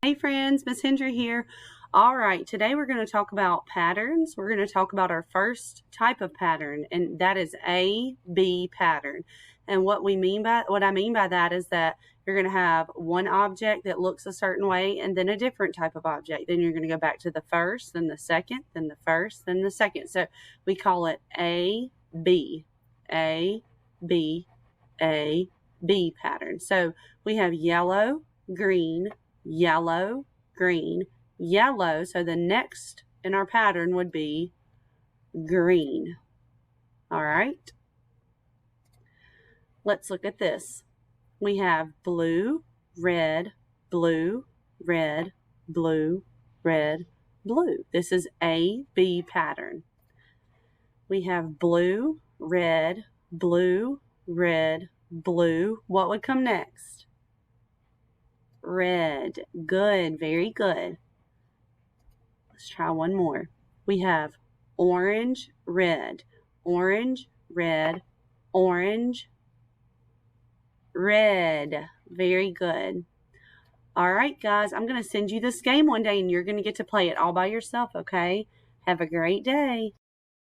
Hey friends, Miss Hendra here. All right, today we're going to talk about patterns. We're going to talk about our first type of pattern, and that is A-B pattern. And what I mean by that is that you're going to have one object that looks a certain way and then a different type of object. Then you're going to go back to the first, then the second, then the first, then the second. So we call it A-B, A-B, A-B pattern. So we have yellow, green, yellow, green, yellow. So the next in our pattern would be green. All right. Let's look at this. We have blue, red, blue, red, blue, red, blue. This is A-B pattern. We have blue, red, blue, red, blue. What would come next? Red. Good, very good. Let's try one more. We have orange, red, orange, red, orange, red. Very good. All right, guys, I'm going to send you this game one day and you're going to get to play it all by yourself, okay? Have a great day.